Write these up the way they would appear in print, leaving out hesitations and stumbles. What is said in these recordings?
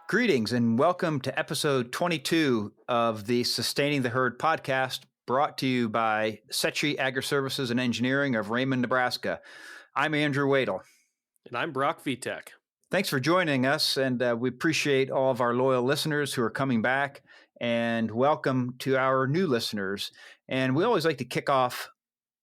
Greetings and welcome to episode 22 of the Sustaining the Herd podcast, brought to you by Agri-Services and Engineering of Raymond, Nebraska. I'm Andrew Wadle. And I'm Brock Vitek. Thanks for joining us, and we appreciate all of our loyal listeners who are coming back, and welcome to our new listeners. And we always like to kick off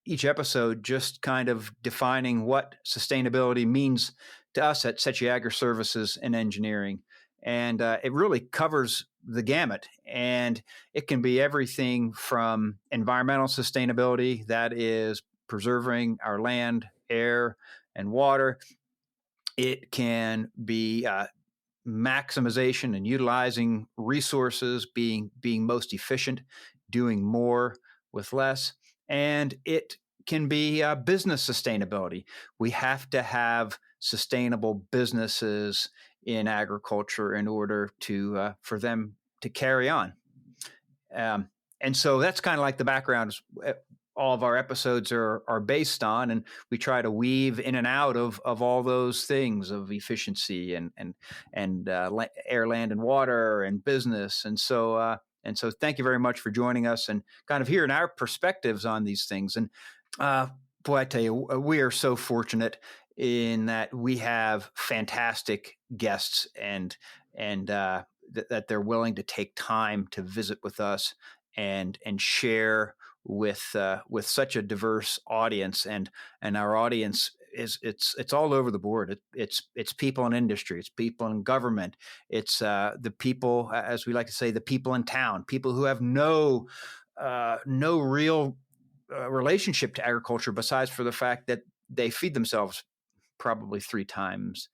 each episode just kind of defining what sustainability means to us at Agri-Services and Engineering. And it really covers the gamut. And it can be everything from environmental sustainability, that is preserving our land, air, and water. It can be maximization and utilizing resources, being most efficient, doing more with less. And it can be business sustainability. We have to have sustainable businesses in agriculture in order to for them to carry on. And so that's kind of like the background all of our episodes are based on, and we try to weave in and out of all those things of efficiency and air, land, and water and business. And so thank you very much for joining us and kind of hearing our perspectives on these things. And boy, I tell you, we are so fortunate in that we have fantastic guests and that they're willing to take time to visit with us and share with such a diverse audience. And our audience it's all over the board. It's people in industry, it's people in government, it's the people, as we like to say, the people in town, people who have no real relationship to agriculture besides for the fact that they feed themselves probably 3 times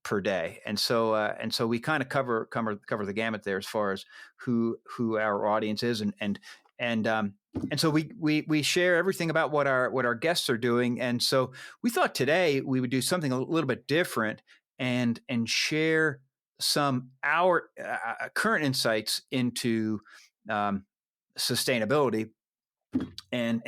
per day. And so we kind of cover the gamut there as far as who our audience is, and so we share everything about what our guests are doing. And so we thought today we would do something a little bit different and share some our current insights into sustainability and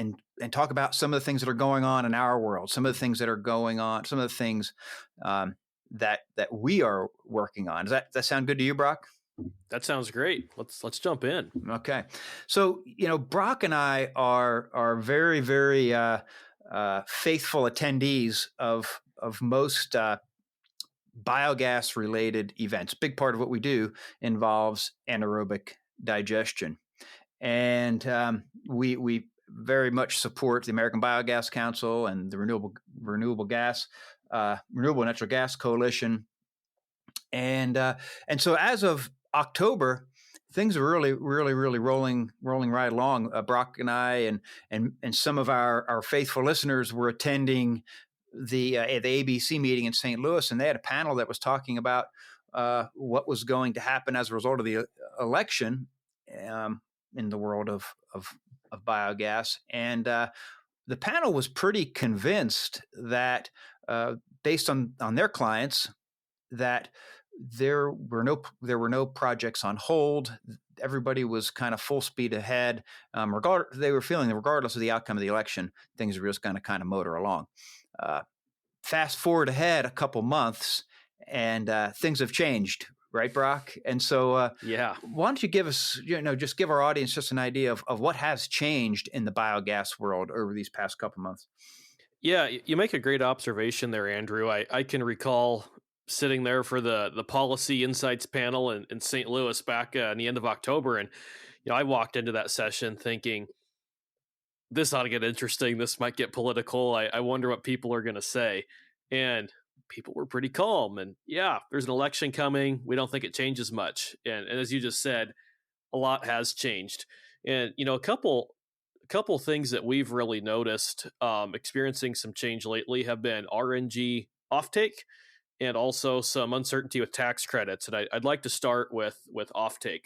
talk about some of the things that are going on in our world, some of the things that are going on, some of the things that we are working on. Does that sound good to you, Brock? That sounds great. Let's jump in. Okay. So, Brock and I are very, very faithful attendees of most biogas related events. Big part of what we do involves anaerobic digestion. And we very much support the American Biogas Council and the Renewable Natural Gas Coalition. And so as of October, things are really rolling right along. Brock and I and some of our faithful listeners were attending the ABC meeting in St. Louis, and they had a panel that was talking about what was going to happen as a result of the election in the world of biogas. And the panel was pretty convinced that based on their clients, that there were no projects on hold. Everybody was kind of full speed ahead. They were feeling that regardless of the outcome of the election, things were just going to kind of motor along. Fast forward ahead a couple months, and things have changed, right, Brock? And so, why don't you give us, just give our audience just an idea of what has changed in the biogas world over these past couple months? Yeah, you make a great observation there, Andrew. I can recall sitting there for the Policy Insights panel in St. Louis back in the end of October. And, I walked into that session thinking, this ought to get interesting. This might get political. I wonder what people are going to say. And people were pretty calm. And there's an election coming. We don't think it changes much. And as you just said, a lot has changed. And, a couple things that we've really noticed experiencing some change lately have been RNG offtake, and also some uncertainty with tax credits. And I'd like to start with offtake.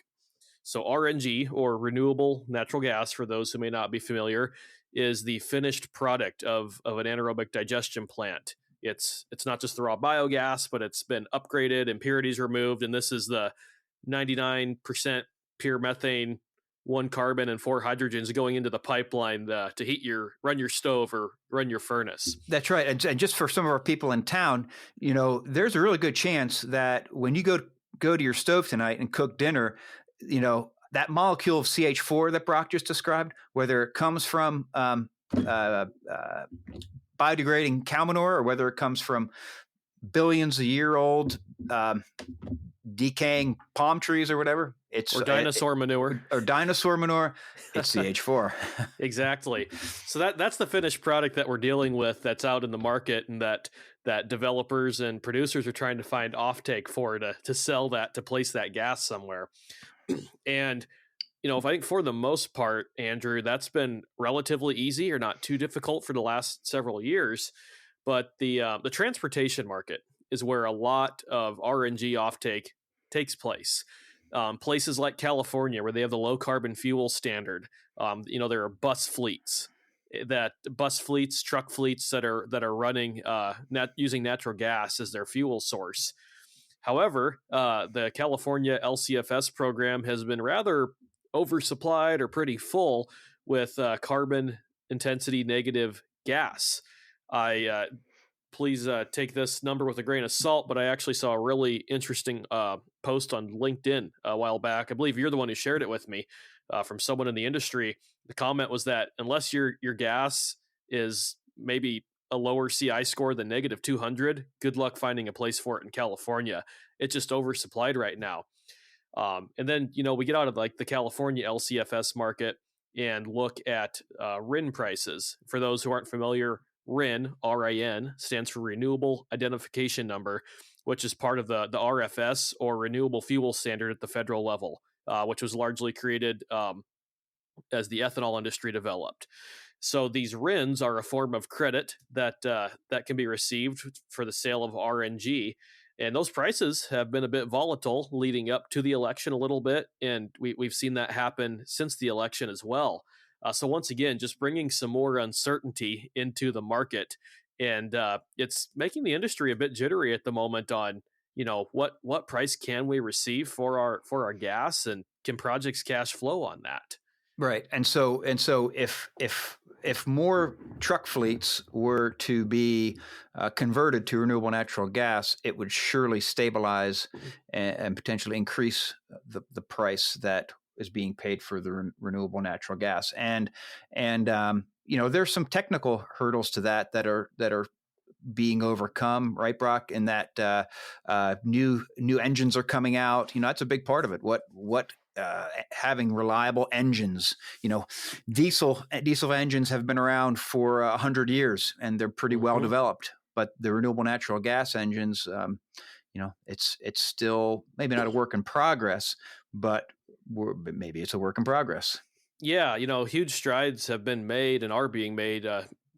So RNG, or renewable natural gas, for those who may not be familiar, is the finished product of an anaerobic digestion plant. It's not just the raw biogas, but it's been upgraded, impurities removed, and this is the 99% pure methane, 1 carbon, and 4 hydrogens going into the pipeline to run your stove or run your furnace. That's right. And just for some of our people in town, there's a really good chance that when you go go to your stove tonight and cook dinner, that molecule of CH4 that Brock just described, whether it comes from biodegrading cow manure or whether it comes from billions a year old decaying palm trees or whatever, or dinosaur manure. Or dinosaur manure, it's CH4. Exactly. So that's the finished product that we're dealing with that's out in the market, and that developers and producers are trying to find offtake for to sell that, to place that gas somewhere. And if I think for the most part, Andrew, that's been relatively easy or not too difficult for the last several years. But the transportation market is where a lot of RNG offtake takes place. Places like California, where they have the low carbon fuel standard, there are bus fleets, truck fleets that are running using natural gas as their fuel source. However, the California LCFS program has been rather oversupplied or pretty full with carbon intensity negative gas. Please take this number with a grain of salt, but I actually saw a really interesting post on LinkedIn a while back. I believe you're the one who shared it with me, from someone in the industry. The comment was that unless your gas is maybe a lower CI score than negative 200, good luck finding a place for it in California. It's just oversupplied right now. And then, we get out of like the California LCFS market and look at RIN prices. For those who aren't familiar, RIN, RIN, stands for Renewable Identification Number, which is part of the RFS, or Renewable Fuel Standard, at the federal level, which was largely created as the ethanol industry developed. So these RINs are a form of credit that can be received for the sale of RNG. And those prices have been a bit volatile leading up to the election a little bit. And we've seen that happen since the election as well. So once again, just bringing some more uncertainty into the market. And it's making the industry a bit jittery at the moment on, what price can we receive for our gas, and can projects cash flow on that? Right. And so if more truck fleets were to be converted to renewable natural gas, it would surely stabilize and potentially increase the price that is being paid for the renewable natural gas. And there's some technical hurdles to that are being overcome, right, Brock? And that new engines are coming out. That's a big part of it. What having reliable engines. Diesel engines have been around for 100 years, and they're pretty well developed. But the renewable natural gas engines, it's still maybe not a work in progress, but maybe it's a work in progress. Yeah, huge strides have been made and are being made.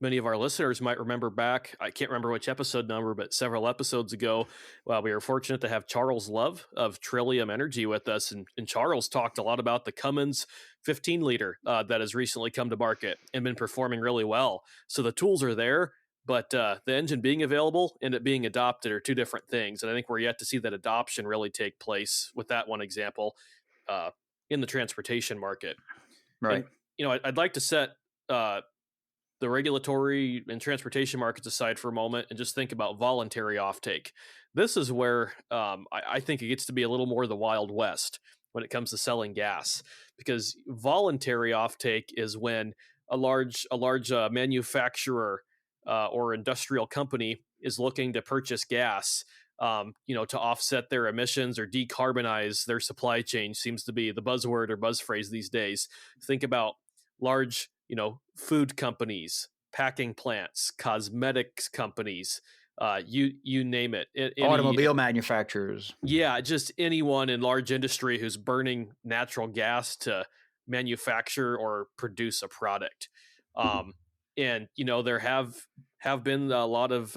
Many of our listeners might remember back, I can't remember which episode number, but several episodes ago, we were fortunate to have Charles Love of Trillium Energy with us. And Charles talked a lot about the Cummins 15 liter that has recently come to market and been performing really well. So the tools are there, but the engine being available and it being adopted are two different things. And I think we're yet to see that adoption really take place with that one example in the transportation market. Right. And, I'd like to set the regulatory and transportation markets aside for a moment and just think about voluntary offtake. This is where I think it gets to be a little more the Wild West when it comes to selling gas, because voluntary offtake is when a large manufacturer or industrial company is looking to purchase gas, to offset their emissions or decarbonize their supply chain. Seems to be the buzzword or buzz phrase these days. Think about large food companies, packing plants, cosmetics companies, you name it. Automobile manufacturers. Yeah, just anyone in large industry who's burning natural gas to manufacture or produce a product. And there have been a lot of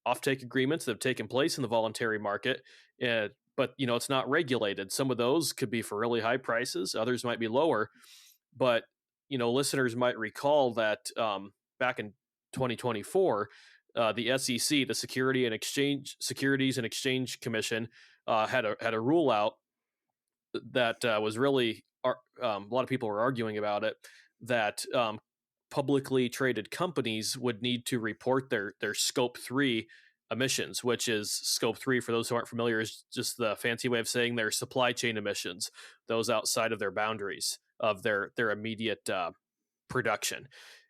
offtake agreements that have taken place in the voluntary market, but it's not regulated. Some of those could be for really high prices, others might be lower, but listeners might recall that back in 2024, the SEC, the Securities and Exchange Commission, had a rule out that was really a lot of people were arguing about it, that publicly traded companies would need to report their Scope 3 emissions, which is scope 3. For those who aren't familiar, is just the fancy way of saying their supply chain emissions, those outside of their boundaries of their immediate production.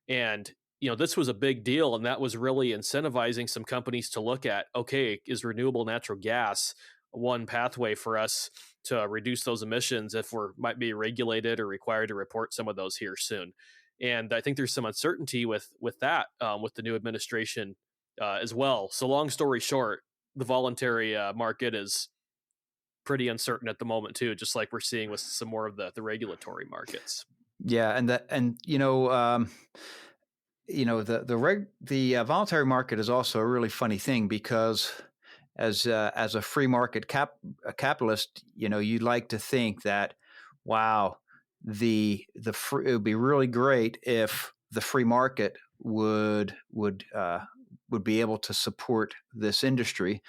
And this was a big deal, and that was really incentivizing some companies to look at, okay, is renewable natural gas one pathway for us to reduce those emissions if we're might be regulated or required to report some of those here soon. And I think there's some uncertainty with that, with the new administration as well. So long story short, the voluntary market is pretty uncertain at the moment too, just like we're seeing with some more of the regulatory markets. Yeah, and the voluntary market is also a really funny thing because as a free market capitalist, you'd like to think that, wow, it would be really great if the free market would be able to support this industry,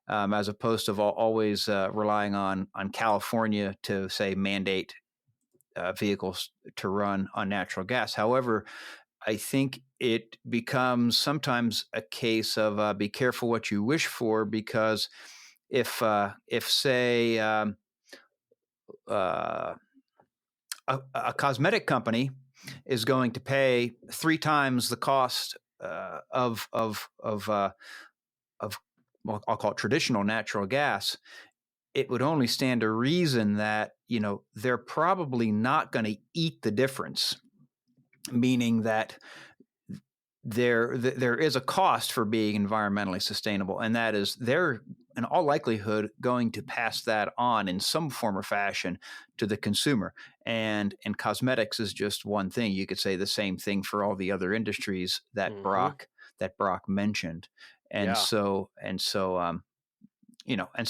as opposed to always relying on California to say mandate vehicles to run on natural gas. However, I think it becomes sometimes a case of be careful what you wish for, because if say a cosmetic company is going to pay 3 times the cost of well, I'll call it traditional natural gas, it would only stand to reason that they're probably not going to eat the difference, meaning that there is a cost for being environmentally sustainable, and that is they're in all likelihood going to pass that on in some form or fashion to the consumer. And cosmetics is just one thing. You could say the same thing for all the other industries that Hmm. Brock mentioned. And Yeah. so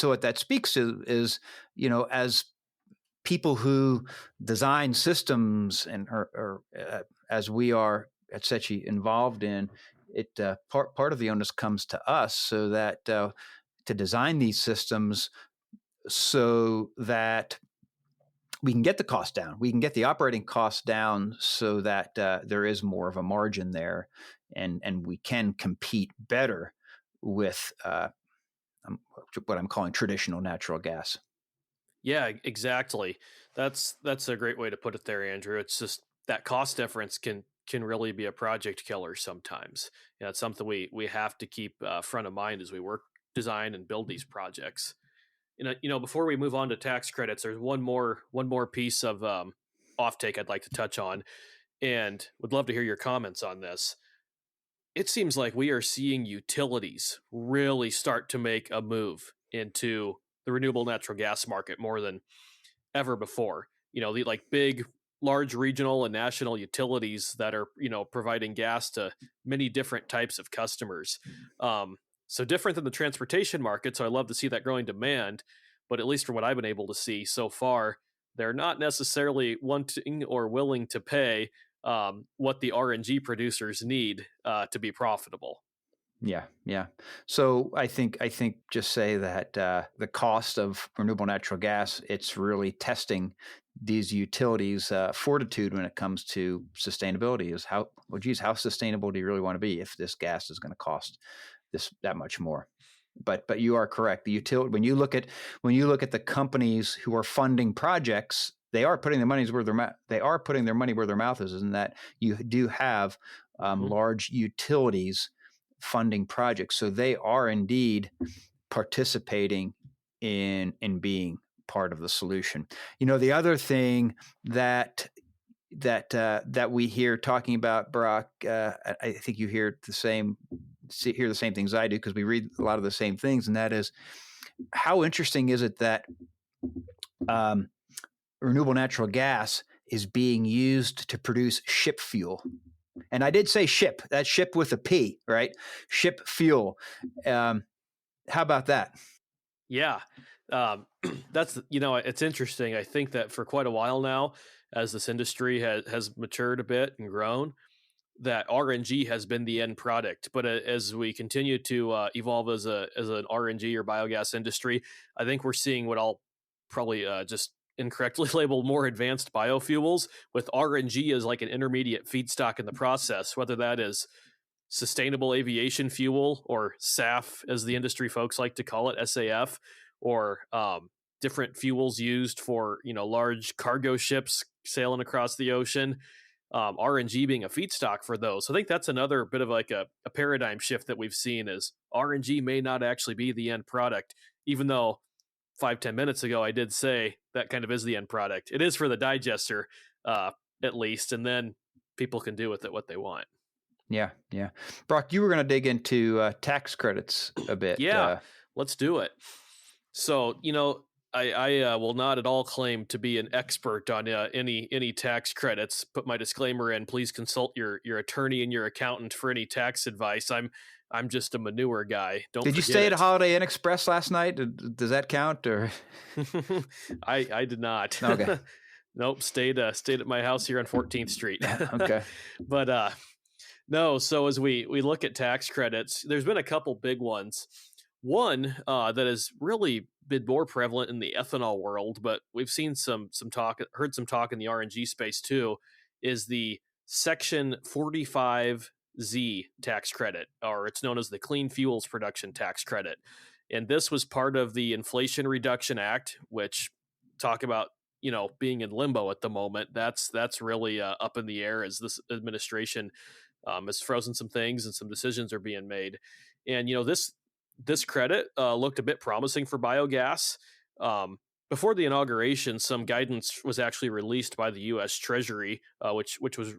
what that speaks to is, as people who design systems and or as we are at SECI involved in it, part of the onus comes to us, so that to design these systems so that we can get the cost down, we can get the operating costs down, so that there is more of a margin there, and we can compete better with what I'm calling traditional natural gas. Yeah, exactly. That's a great way to put it there, Andrew. It's just that cost difference can really be a project killer sometimes. Yeah, it's something we have to keep front of mind as we work, design, and build these projects. Before we move on to tax credits, there's one more piece of offtake I'd like to touch on, and would love to hear your comments on this. It seems like we are seeing utilities really start to make a move into the renewable natural gas market more than ever before. The like big, large regional and national utilities that are providing gas to many different types of customers. So different than the transportation market. So I love to see that growing demand, but at least from what I've been able to see so far, they're not necessarily wanting or willing to pay what the RNG producers need to be profitable. Yeah, yeah. So I think just say that the cost of renewable natural gas, it's really testing these utilities' fortitude when it comes to sustainability. Is how, well, geez, how sustainable do you really want to be if this gas is going to cost that much more? But you are correct. The utility, when you look at the companies who are funding projects, they are putting their money where their mouth is, and that you do have Hmm. large utilities funding projects. So they are indeed participating in being part of the solution. The other thing that we hear talking about, Brock, I think you hear the same things I do, because we read a lot of the same things, and that is, how interesting is it that um, renewable natural gas is being used to produce ship fuel? And I did say ship. That's ship with a P, right? Ship fuel. Um, how about that? Yeah. That's, it's interesting. I think that for quite a while now, as this industry has matured a bit and grown, that RNG has been the end product. But as we continue to evolve as an RNG or biogas industry, I think we're seeing what I'll probably just incorrectly label more advanced biofuels, with RNG as like an intermediate feedstock in the process, whether that is sustainable aviation fuel, or SAF, as the industry folks like to call it, SAF, or different fuels used for large cargo ships sailing across the ocean. RNG being a feedstock for those. So I think that's another bit of like a paradigm shift that we've seen is RNG may not actually be the end product, even though 5-10 minutes ago I did say that kind of is the end product. It is for the digester, at least, and then people can do with it what they want. Yeah, yeah. Brock, you were going to dig into tax credits a bit. Yeah, let's do it. So, I will not at all claim to be an expert on any tax credits. Put my disclaimer in. Please consult your attorney and your accountant for any tax advice. I'm just a manure guy. Don't Did you forget stay at a it. Holiday Inn Express last night? Does that count? Or I did not. okay, Nope. Stayed at my house here on 14th Street. okay. But no. So as we look at tax credits, there's been a couple big ones. One that has really been more prevalent in the ethanol world, but we've seen some talk, heard some talk in the RNG space too, is the Section 45Z tax credit, or it's known as the Clean Fuels Production Tax Credit. And this was part of the Inflation Reduction Act, which talk about being in limbo at the moment. That's really up in the air as this administration has frozen some things and some decisions are being made. And this credit looked a bit promising for biogas. Before the inauguration, some guidance was actually released by the U.S. Treasury, which was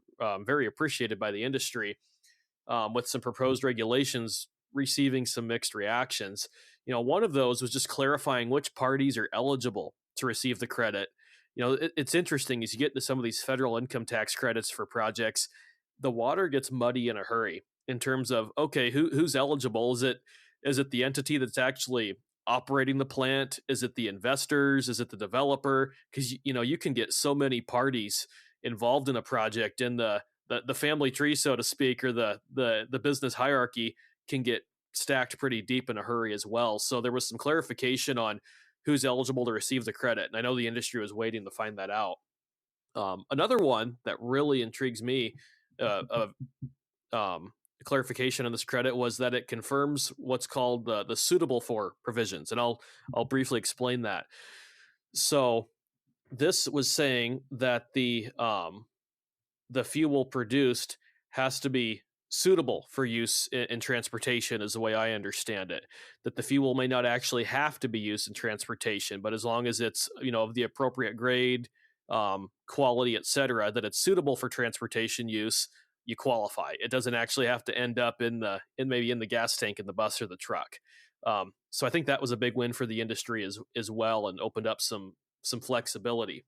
very appreciated by the industry, with some proposed regulations receiving some mixed reactions. One of those was just clarifying which parties are eligible to receive the credit. It's interesting as you get into some of these federal income tax credits for projects, the water gets muddy in a hurry in terms of, okay, who's eligible? Is it the entity that's actually operating the plant? Is it the investors? Is it the developer? Because you can get so many parties involved in a project, and the family tree, so to speak, or the business hierarchy can get stacked pretty deep in a hurry as well. So there was some clarification on who's eligible to receive the credit, and I know the industry was waiting to find that out. Another one that really intrigues me, of clarification on this credit, was that it confirms what's called the suitable for provisions, and I'll briefly explain that. So this was saying that the fuel produced has to be suitable for use in transportation, is the way I understand it. That the fuel may not actually have to be used in transportation, but as long as it's of the appropriate grade, quality, etc., that it's suitable for transportation use, you qualify. It doesn't actually have to end up in maybe in the gas tank in the bus or the truck. So I think that was a big win for the industry as well, and opened up some flexibility.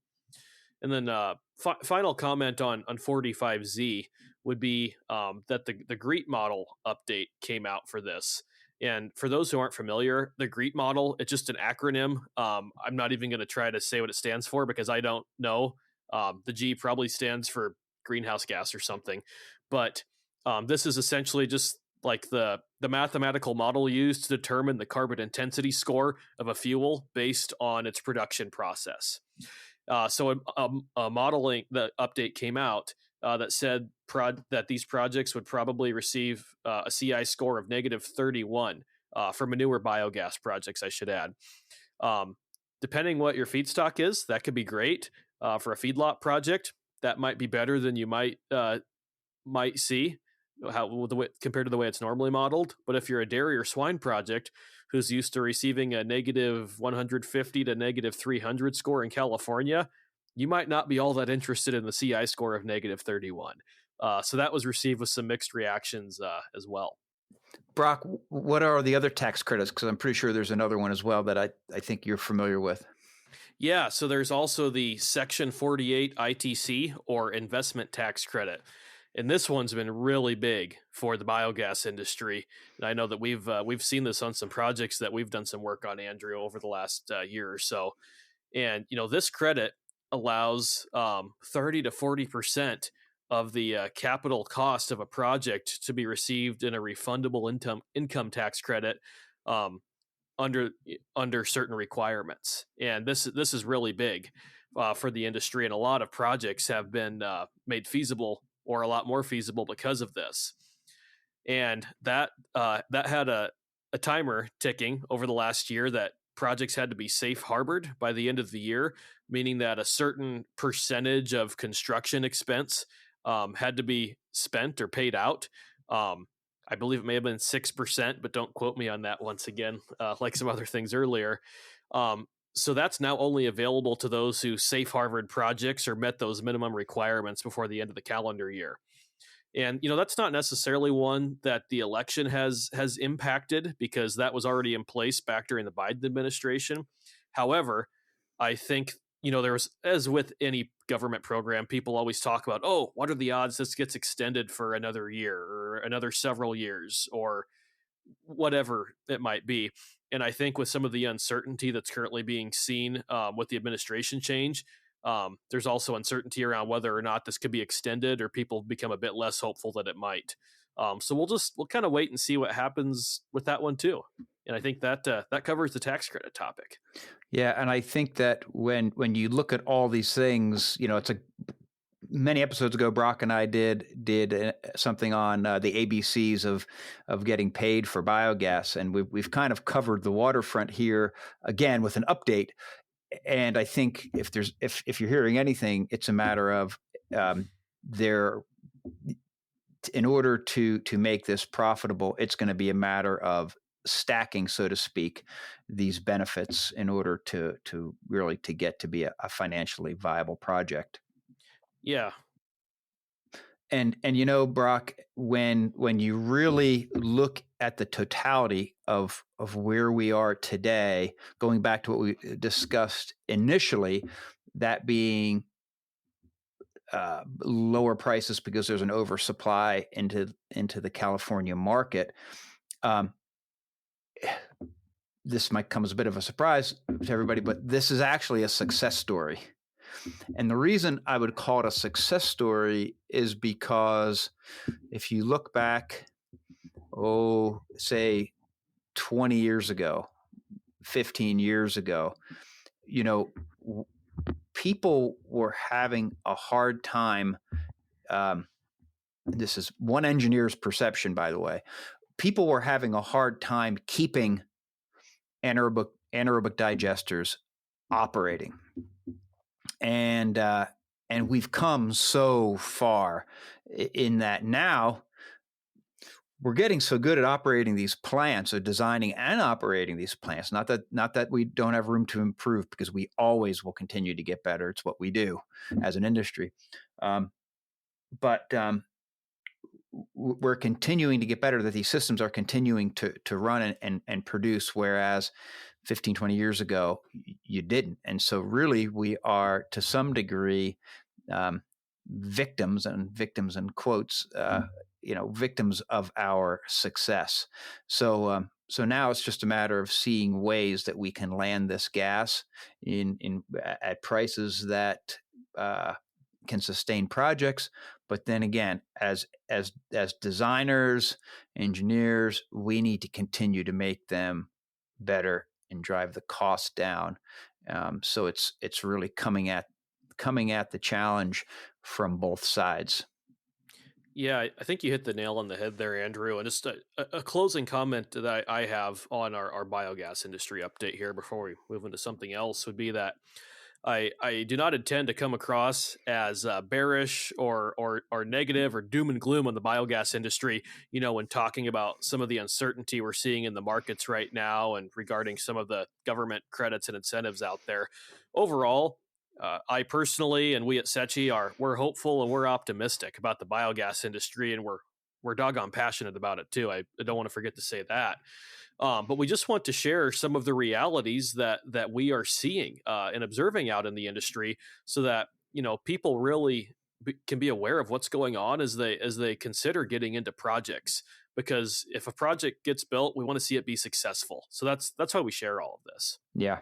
And then final comment on 45Z would be that the GREET model update came out for this. And for those who aren't familiar, the GREET model, it's just an acronym. I'm not even going to try to say what it stands for because I don't know. The G probably stands for greenhouse gas or something. But this is essentially just like the mathematical model used to determine the carbon intensity score of a fuel based on its production process. So a modeling, the update came out that said that these projects would probably receive a CI score of -31 for manure biogas projects, I should add. Depending what your feedstock is, that could be great. For a feedlot project, that might be better than you might see compared to the way it's normally modeled. But if you're a dairy or swine project who's used to receiving a -150 to -300 score in California, you might not be all that interested in the CI score of -31. So that was received with some mixed reactions as well. Brock, what are the other tax credits? Because I'm pretty sure there's another one as well that I think you're familiar with. Yeah, so there's also the Section 48 ITC, or investment tax credit. And this one's been really big for the biogas industry. And I know that we've seen this on some projects that we've done some work on, Andrew, over the last year or so. And this credit allows 30 to 40% of the capital cost of a project to be received in a refundable income tax credit under certain requirements. And this is really big for the industry, and a lot of projects have been made feasible, or a lot more feasible, because of this. and that had a timer ticking over the last year that projects had to be safe harbored by the end of the year, meaning that a certain percentage of construction expense had to be spent or paid out. Um, I believe it may have been 6%, but don't quote me on that once again, like some other things earlier. Um, so that's now only available to those who safe harbored projects or met those minimum requirements before the end of the calendar year. And that's not necessarily one that the election has impacted, because that was already in place back during the Biden administration. However, I think there's, as with any government program, people always talk about, oh, what are the odds this gets extended for another year or another several years or whatever it might be. And I think with some of the uncertainty that's currently being seen with the administration change, there's also uncertainty around whether or not this could be extended, or people become a bit less hopeful that it might. So we'll kind of wait and see what happens with that one too. And I think that that covers the tax credit topic. Yeah, and I think that when you look at all these things, it's a many episodes ago, Brock and I did something on the ABCs of getting paid for biogas, and we've kind of covered the waterfront here again with an update. And I think if you're hearing anything, it's a matter of there. In order to make this profitable, it's going to be a matter of stacking, so to speak, these benefits in order to really to get to be a financially viable project. Yeah. And Brock, when you really look at the totality of where we are today, going back to what we discussed initially, that being lower prices because there's an oversupply into the California market. This might come as a bit of a surprise to everybody, but this is actually a success story. And the reason I would call it a success story is because if you look back, say 20 years ago, 15 years ago, people were having a hard time. This is one engineer's perception, by the way. People were having a hard time keeping anaerobic digesters operating. And we've come so far in that now we're getting so good at operating these plants, or designing and operating these plants. Not that we don't have room to improve, because we always will continue to get better. It's what we do as an industry. But we're continuing to get better, that these systems are continuing to run and produce, whereas 15, 20 years ago, you didn't. And so really we are, to some degree, victims in quotes, victims of our success. So now it's just a matter of seeing ways that we can land this gas at prices that can sustain projects. But then again, as designers, engineers, we need to continue to make them better and drive the cost down. So it's really coming at the challenge from both sides. Yeah, I think you hit the nail on the head there, Andrew. And just a closing comment that I have on our biogas industry update here before we move into something else would be that I do not intend to come across as bearish or negative or doom and gloom on the biogas industry, when talking about some of the uncertainty we're seeing in the markets right now and regarding some of the government credits and incentives out there. Overall, I personally and we at SECI we're hopeful and we're optimistic about the biogas industry, and we're doggone passionate about it too. I don't want to forget to say that. But we just want to share some of the realities that we are seeing and observing out in the industry, so that people really can be aware of what's going on as they consider getting into projects. Because if a project gets built, we want to see it be successful. So that's why we share all of this. Yeah.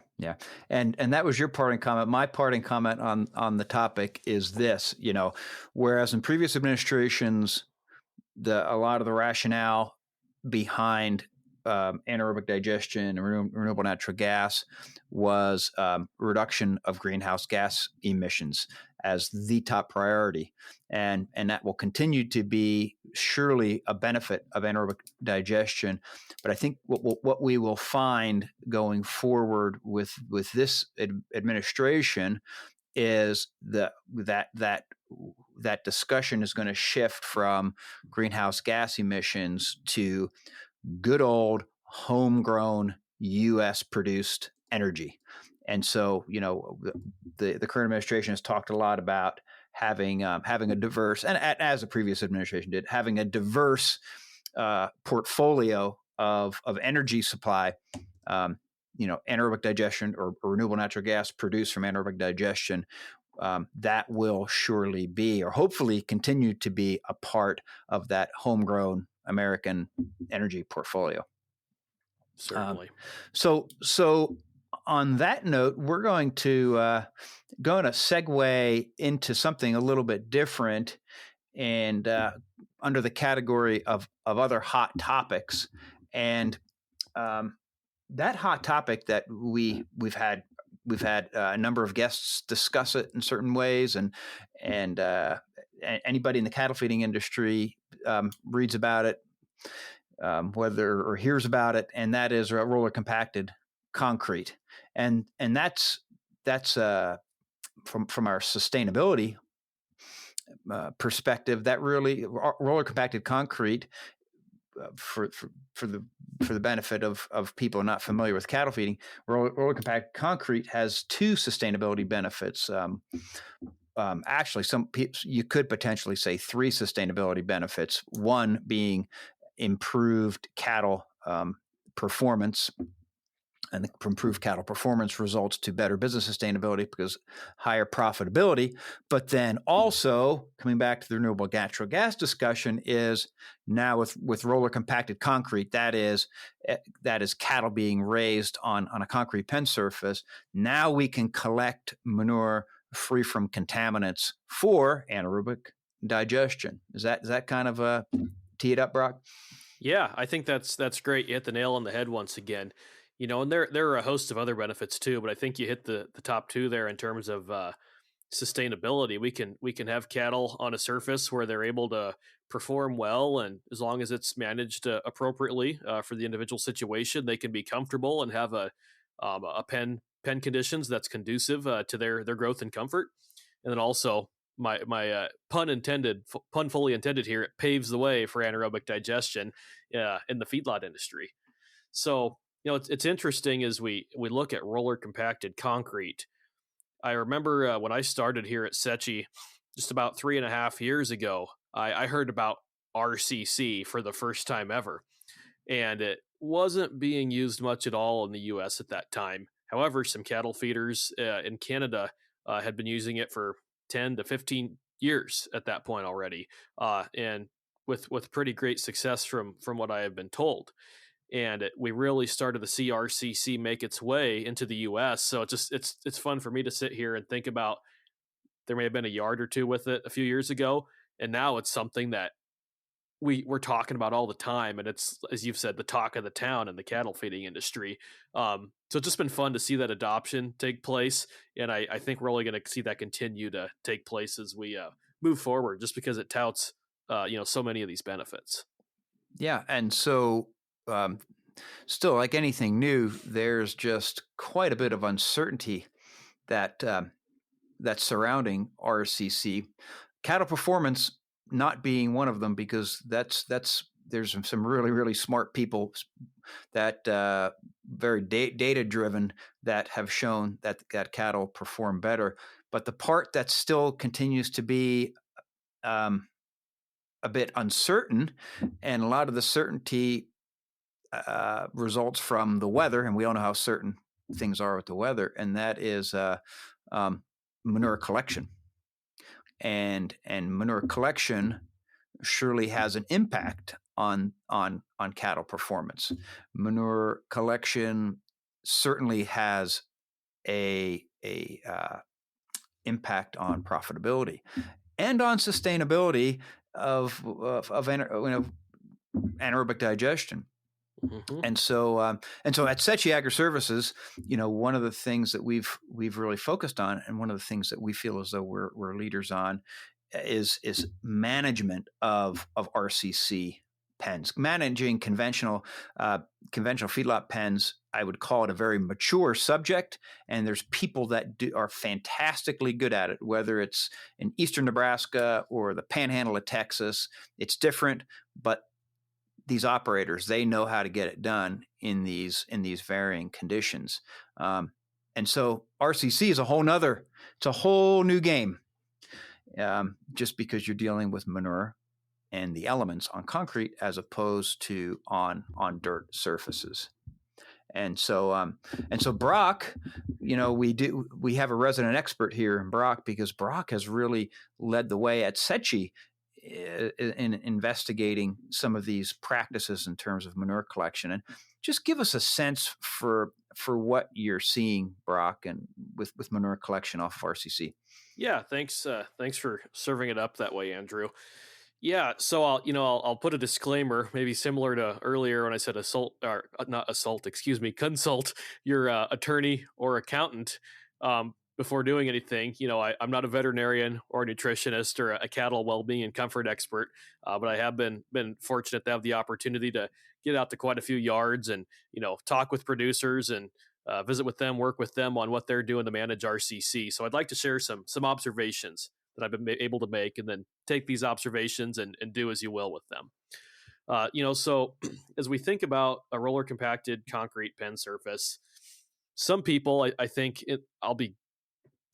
And that was your parting comment. My parting comment on the topic is this, whereas in previous administrations, a lot of the rationale behind anaerobic digestion and renewable natural gas was reduction of greenhouse gas emissions as the top priority, and that will continue to be surely a benefit of anaerobic digestion. But I think what we will find going forward with this administration is that discussion is going to shift from greenhouse gas emissions to good old homegrown U.S. produced energy. And so, the current administration has talked a lot about having a diverse, and as the previous administration did, having a diverse portfolio of energy supply. Anaerobic digestion or renewable natural gas produced from anaerobic digestion, that will surely be, or hopefully continue to be, a part of that homegrown American energy portfolio. Certainly. So on that note, we're going to segue into something a little bit different, and under the category of other hot topics. And that hot topic that we've had a number of guests discuss it in certain ways, and anybody in the cattle feeding industry reads about it, whether or hears about it, and that is roller compacted concrete, and that's from our sustainability perspective, that really roller compacted concrete, for the benefit of people not familiar with cattle feeding, roller compacted concrete has two sustainability benefits. Actually, you could potentially say three sustainability benefits. One being improved cattle performance, and improved cattle performance results to better business sustainability because higher profitability. But then also, coming back to the renewable natural gas discussion, is now with roller compacted concrete, that is cattle being raised on a concrete pen surface. Now we can collect manure free from contaminants for anaerobic digestion. Is that kind of tee it up, Brock? Yeah, I think that's great. You hit the nail on the head once again. And there are a host of other benefits too, but I think you hit the top two there in terms of sustainability. We can have cattle on a surface where they're able to perform well, and as long as it's managed appropriately for the individual situation, they can be comfortable and have a pen conditions that's conducive to their growth and comfort. And then also, my pun fully intended here, it paves the way for anaerobic digestion in the feedlot industry. So it's interesting as we look at roller compacted concrete. I remember when I started here at Sechi just about 3.5 years ago, I heard about RCC for the first time ever, and it wasn't being used much at all in the U.S. at that time. However, some cattle feeders in Canada had been using it for 10 to 15 years at that point already, and with pretty great success from what I have been told. And we really started to see RCC make its way into the U.S. So it's fun for me to sit here and think about, there may have been a yard or two with it a few years ago, and now it's something that we're talking about all the time, and it's, as you've said, the talk of the town in the cattle feeding industry. So it's just been fun to see that adoption take place, and I think we're only going to see that continue to take place as we move forward, just because it touts so many of these benefits. Yeah, and so still, like anything new, there's just quite a bit of uncertainty that's surrounding RCC. Cattle performance not being one of them, because there's some really, really smart people that very data driven that have shown that cattle perform better. But the part that still continues to be a bit uncertain, and a lot of the certainty results from the weather, and we all know how certain things are with the weather, and that is manure collection. And manure collection surely has an impact on cattle performance. Manure collection certainly has a impact on profitability and on sustainability of anaerobic digestion. Mm-hmm. And so at Sechi Agri-Services, one of the things that we've really focused on, and one of the things that we feel as though we're leaders on, is management of RCC pens. Managing conventional feedlot pens, I would call it a very mature subject, and there's people that are fantastically good at it. Whether it's in eastern Nebraska or the Panhandle of Texas, it's different, but these operators, they know how to get it done in these varying conditions. And so RCC is it's a whole new game. Just because you're dealing with manure and the elements on concrete as opposed to on dirt surfaces. And so Brock, we have a resident expert here in Brock, because Brock has really led the way at Setchi in investigating some of these practices in terms of manure collection. And just give us a sense for what you're seeing, Brock, and with manure collection off of RCC. Yeah, thanks for serving it up that way, Andrew. Yeah, so I'll put a disclaimer, maybe similar to earlier when I said not assault, excuse me, consult your attorney or accountant before doing anything. I'm not a veterinarian or a nutritionist or a cattle well-being and comfort expert, but I have been fortunate to have the opportunity to get out to quite a few yards and talk with producers and visit with them, work with them on what they're doing to manage RCC. So I'd like to share some observations that I've been able to make, and then take these observations and do as you will with them. So as we think about a roller compacted concrete pen surface, some people, I think, I'll be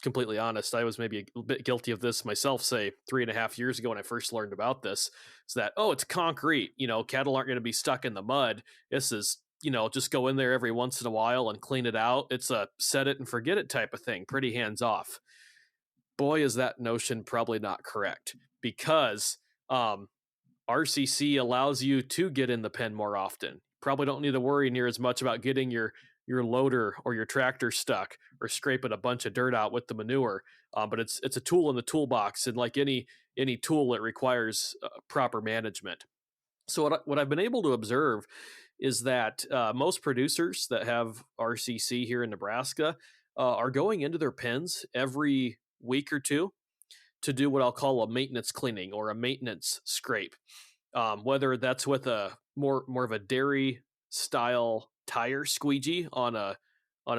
completely honest, I was maybe a bit guilty of this myself, say 3.5 years ago when I first learned about this, is that, oh, it's concrete, cattle aren't going to be stuck in the mud. This is, just go in there every once in a while and clean it out. It's a set it and forget it type of thing, pretty hands off. Boy, is that notion probably not correct, because RCC allows you to get in the pen more often. Probably don't need to worry near as much about getting your loader or your tractor stuck or scraping a bunch of dirt out with the manure. But it's a tool in the toolbox, and like any tool, it requires proper management. So what I've been able to observe is that most producers that have RCC here in Nebraska are going into their pens every week or two to do what I'll call a maintenance cleaning or a maintenance scrape. Whether that's with a more of a dairy style tire squeegee on a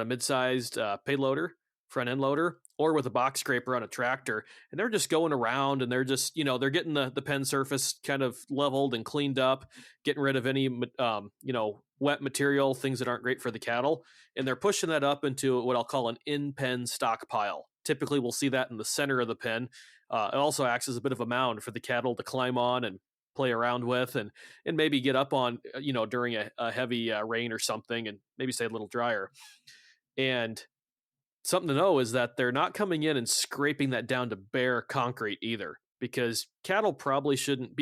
mid-sized payloader, front end loader, or with a box scraper on a tractor, and they're just going around and they're just they're getting the pen surface kind of leveled and cleaned up, getting rid of any wet material, things that aren't great for the cattle, and they're pushing that up into what I'll call an in-pen stockpile. Typically, we'll see that in the center of the pen. It also acts as a bit of a mound for the cattle to climb on and play around with, and maybe get up on, during a heavy rain or something, and maybe stay a little drier. And something to know is that they're not coming in and scraping that down to bare concrete either, because beef cattle probably shouldn't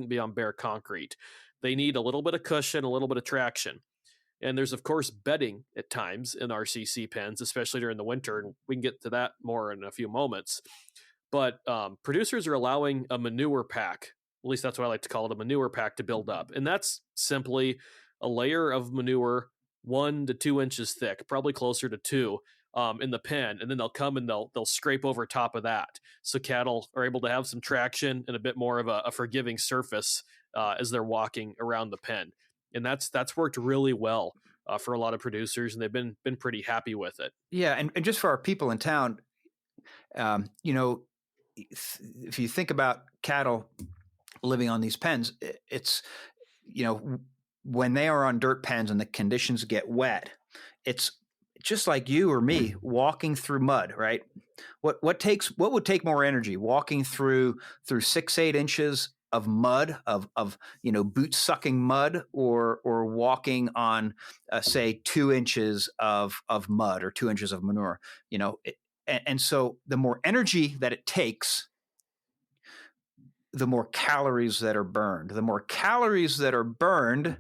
be on bare concrete. They need a little bit of cushion, a little bit of traction. And there's, of course, bedding at times in RCC pens, especially during the winter, and we can get to that more in a few moments. But producers are allowing a manure pack, at least that's what I like to call it, a manure pack, to build up. And that's simply a layer of manure 1 to 2 inches thick, probably closer to 2, in the pen. And then they'll come and they'll scrape over top of that, so cattle are able to have some traction and a bit more of a forgiving surface as they're walking around the pen. And that's worked really well for a lot of producers, and they've been pretty happy with it. Yeah, and just for our people in town, if you think about cattle living on these pens, it's when they are on dirt pens and the conditions get wet, it's just like you or me walking through mud, right? What would take more energy, walking through 6-8 inches of mud, of boot sucking mud, or walking on say 2 inches of mud or 2 inches of manure? And so the more energy that it takes, the more calories that are burned. The more calories that are burned,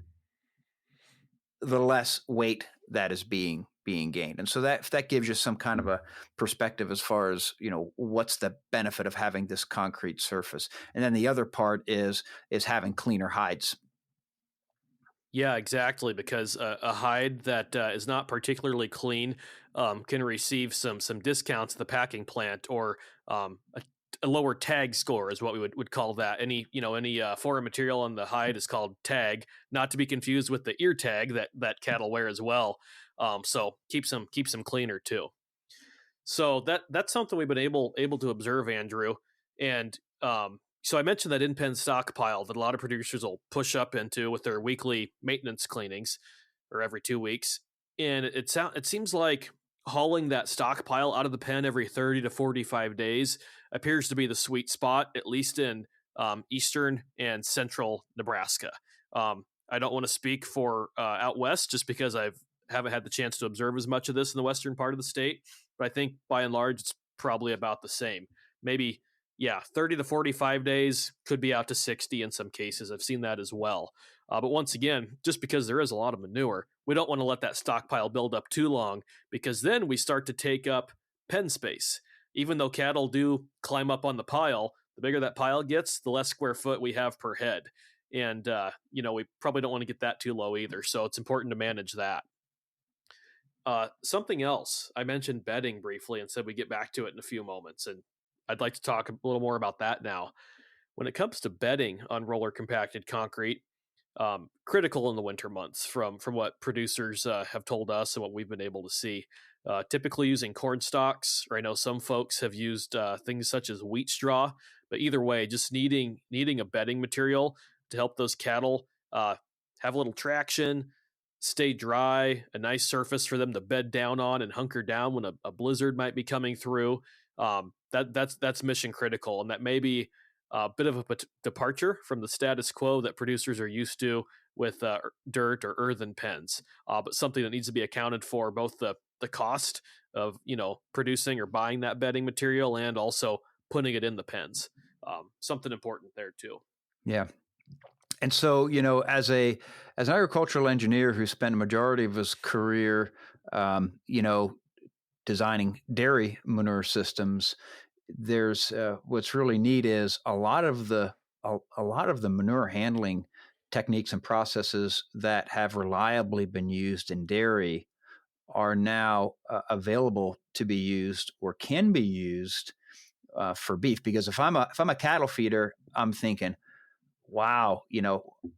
the less weight that is being gained. And so that gives you some kind of a perspective as far as, what's the benefit of having this concrete surface. And then the other part is having cleaner hides. Yeah, exactly. Because a hide that is not particularly clean can receive some discounts at the packing plant, or a lower tag score is what we would call that. Any foreign material on the hide is called tag, not to be confused with the ear tag that cattle wear as well. So keeps them cleaner too. So that's something we've been able to observe, Andrew. And so I mentioned that in-pen stockpile that a lot of producers will push up into with their weekly maintenance cleanings or every 2 weeks. And it seems like hauling that stockpile out of the pen every 30 to 45 days appears to be the sweet spot, at least in eastern and central Nebraska. I don't want to speak for out west just because haven't had the chance to observe as much of this in the western part of the state, but I think by and large it's probably about the same. Maybe, yeah, 30 to 45 days, could be out to 60 in some cases. I've seen that as well. But once again, just because there is a lot of manure, we don't want to let that stockpile build up too long, because then we start to take up pen space. Even though cattle do climb up on the pile, the bigger that pile gets, the less square foot we have per head. And, we probably don't want to get that too low either. So it's important to manage that. Something else, I mentioned bedding briefly and said we get back to it in a few moments. And I'd like to talk a little more about that now. When it comes to bedding on roller compacted concrete, critical in the winter months from what producers have told us and what we've been able to see. Typically using corn stalks, or I know some folks have used things such as wheat straw, but either way, just needing a bedding material to help those cattle have a little traction, stay dry, a nice surface for them to bed down on and hunker down when a blizzard might be coming through. That's mission critical, and that may be a bit of a departure from the status quo that producers are used to with dirt or earthen pens, but something that needs to be accounted for, both the cost of producing or buying that bedding material and also putting it in the pens. Something important there too. Yeah. And so, as an agricultural engineer who spent a majority of his career, designing dairy manure systems, there's what's really neat is a lot of the manure handling techniques and processes that have reliably been used in dairy are now available to be used or can be used for beef. Because if I'm a cattle feeder, I'm thinking, wow,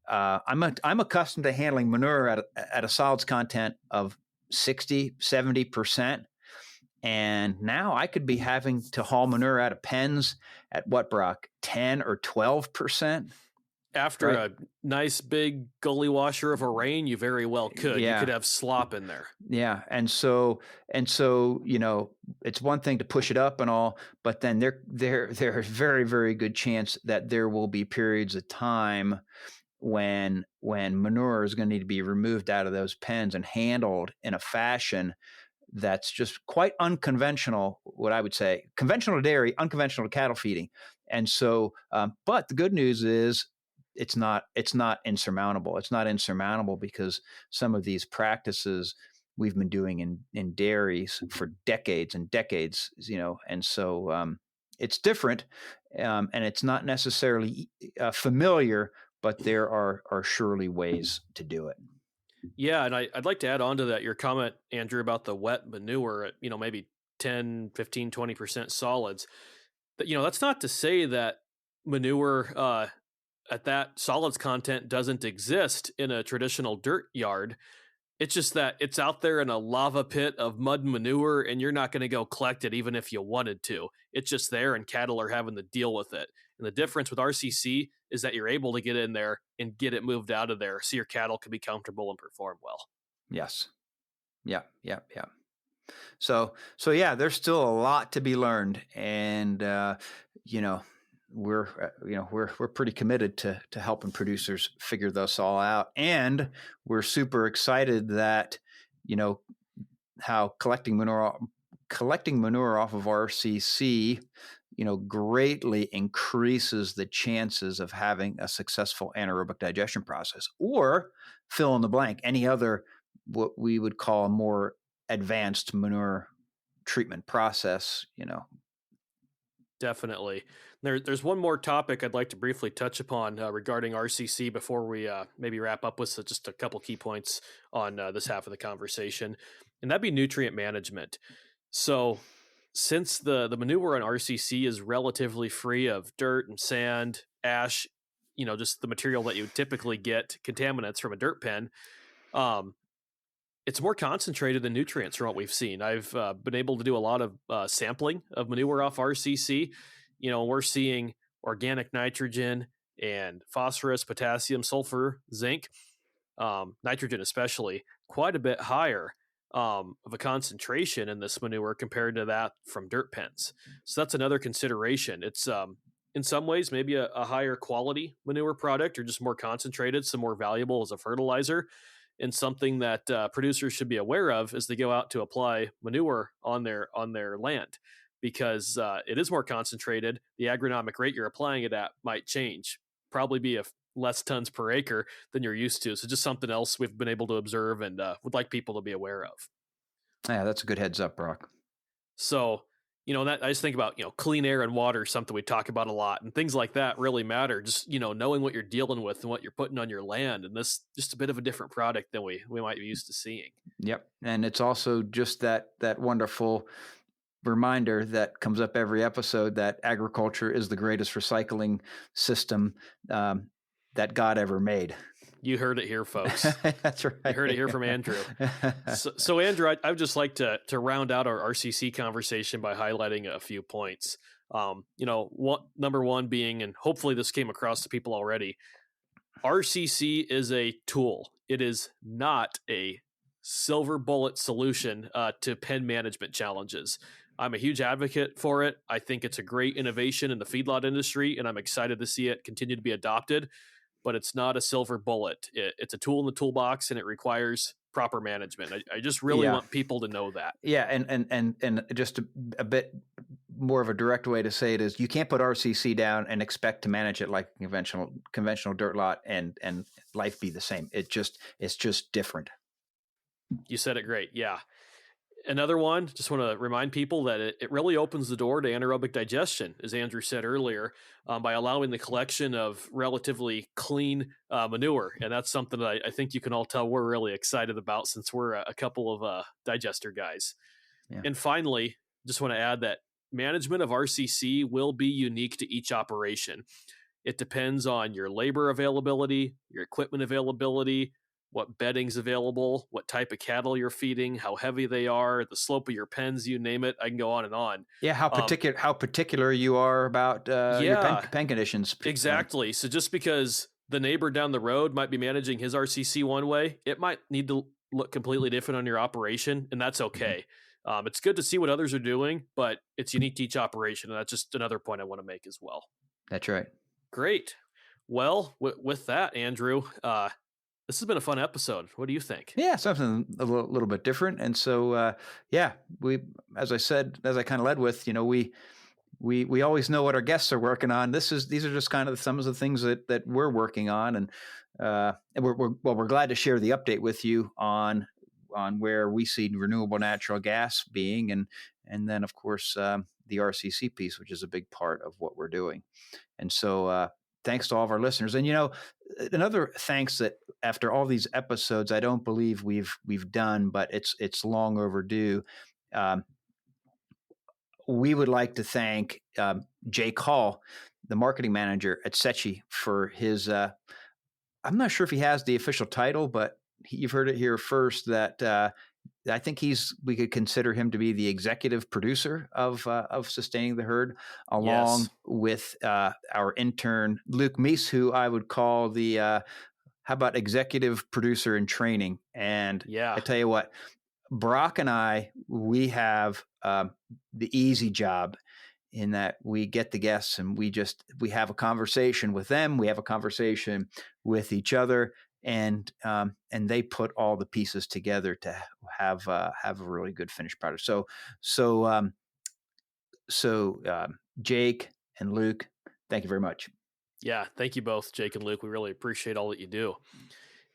I'm accustomed to handling manure at a solids content of 60, 70%. And now I could be having to haul manure out of pens at what, Brock, 10 or 12%? After Right? a nice big gully washer of a rain, you very well could. Yeah. You could have slop in there. Yeah. And so, it's one thing to push it up and all, but then there's very, very good chance that there will be periods of time when manure is going to need to be removed out of those pens and handled in a fashion that's just quite unconventional, what I would say, conventional to dairy, unconventional to cattle feeding. And so, but the good news is it's not insurmountable. It's not insurmountable because some of these practices we've been doing in dairies for decades and decades, and so it's different, and it's not necessarily familiar, but there are surely ways to do it. Yeah, and I'd like to add on to that your comment, Andrew, about the wet manure at, maybe 10, 15, 20% solids. That's not to say that manure at that solids content doesn't exist in a traditional dirt yard. It's just that it's out there in a lava pit of mud and manure, and you're not going to go collect it even if you wanted to. It's just there, and cattle are having to deal with it. And the difference with RCC is that you're able to get in there and get it moved out of there so your cattle can be comfortable and perform well. Yes. Yeah. So yeah, there's still a lot to be learned, and we're pretty committed to helping producers figure this all out, and we're super excited that how collecting manure off of RCC greatly increases the chances of having a successful anaerobic digestion process, or fill in the blank, any other what we would call a more advanced manure treatment process. Definitely. There's one more topic I'd like to briefly touch upon regarding RCC before we maybe wrap up with just a couple key points on this half of the conversation, and that'd be nutrient management. So since the manure on RCC is relatively free of dirt and sand, ash, just the material that you would typically get contaminants from a dirt pen, um, it's more concentrated than nutrients from what we've seen. I've been able to do a lot of sampling of manure off RCC. We're seeing organic nitrogen and phosphorus, potassium, sulfur, zinc, nitrogen especially, quite a bit higher of a concentration in this manure compared to that from dirt pens. So that's another consideration. It's in some ways maybe a higher quality manure product, or just more concentrated, so more valuable as a fertilizer. And something that producers should be aware of as they go out to apply manure on their land, because it is more concentrated. The agronomic rate you're applying it at might change, probably be less tons per acre than you're used to. So just something else we've been able to observe and would like people to be aware of. Yeah, that's a good heads up, Brock. So, that I just think about, clean air and water, something we talk about a lot, and things like that really matter. Just, knowing what you're dealing with and what you're putting on your land. And this just a bit of a different product than we might be used to seeing. Yep. And it's also just that wonderful reminder that comes up every episode that agriculture is the greatest recycling system that God ever made. You heard it here, folks. That's right. You heard it here from Andrew. So Andrew, I'd just like to round out our RCC conversation by highlighting a few points. Number one being, and hopefully this came across to people already, RCC is a tool. It is not a silver bullet solution to pen management challenges. I'm a huge advocate for it. I think it's a great innovation in the feedlot industry, and I'm excited to see it continue to be adopted. But it's not a silver bullet. It's a tool in the toolbox, and it requires proper management. I just really want people to know that. Yeah, and just a bit more of a direct way to say it is, you can't put RCC down and expect to manage it like conventional dirt lot and life be the same. It's just different. You said it great. Yeah. Another one, just want to remind people that it really opens the door to anaerobic digestion, as Andrew said earlier, by allowing the collection of relatively clean manure. And that's something that I think you can all tell we're really excited about, since we're a couple of digester guys. Yeah. And finally, just want to add that management of RCC will be unique to each operation. It depends on your labor availability, your equipment availability, what bedding's available, what type of cattle you're feeding, how heavy they are, the slope of your pens, you name it. I can go on and on. Yeah, how particular you are about your pen conditions. Exactly. So just because the neighbor down the road might be managing his RCC one way, it might need to look completely different on your operation, and that's okay. Mm-hmm. It's good to see what others are doing, but it's unique to each operation, and that's just another point I want to make as well. That's right. Great. Well, with that, Andrew, this has been a fun episode. What do you think? Yeah, something a little bit different. And so, we, as I said, as I kind of led with, we always know what our guests are working on. These are just kind of some of the things that we're working on, and we're glad to share the update with you on where we see renewable natural gas being, and then of course the RCC piece, which is a big part of what we're doing. And so, thanks to all of our listeners. And another thanks that after all these episodes, I don't believe we've done, but it's long overdue. We would like to thank Jake Hall, the marketing manager at Sechi, for his. I'm not sure if he has the official title, but you've heard it here first. That I think we could consider him to be the executive producer of Sustaining the Herd, along with our intern Luke Meese, who I would call the how about executive producer in training. And I tell you what, Brock and we have the easy job in that we get the guests and we have a conversation with them. We have a conversation with each other. And they put all the pieces together to have a really good finished product. So Jake and Luke, thank you very much. Yeah, thank you both, Jake and Luke. We really appreciate all that you do.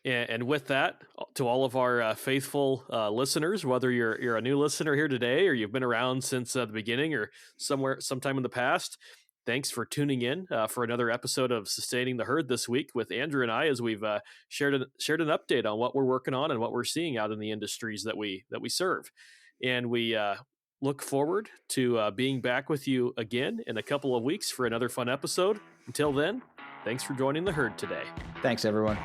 And with that, to all of our faithful listeners, whether you're a new listener here today or you've been around since the beginning or sometime in the past, thanks for tuning in for another episode of Sustaining the Herd this week with Andrew and I, as we've shared an update on what we're working on and what we're seeing out in the industries that we serve. And we look forward to being back with you again in a couple of weeks for another fun episode. Until then, thanks for joining the herd today. Thanks, everyone.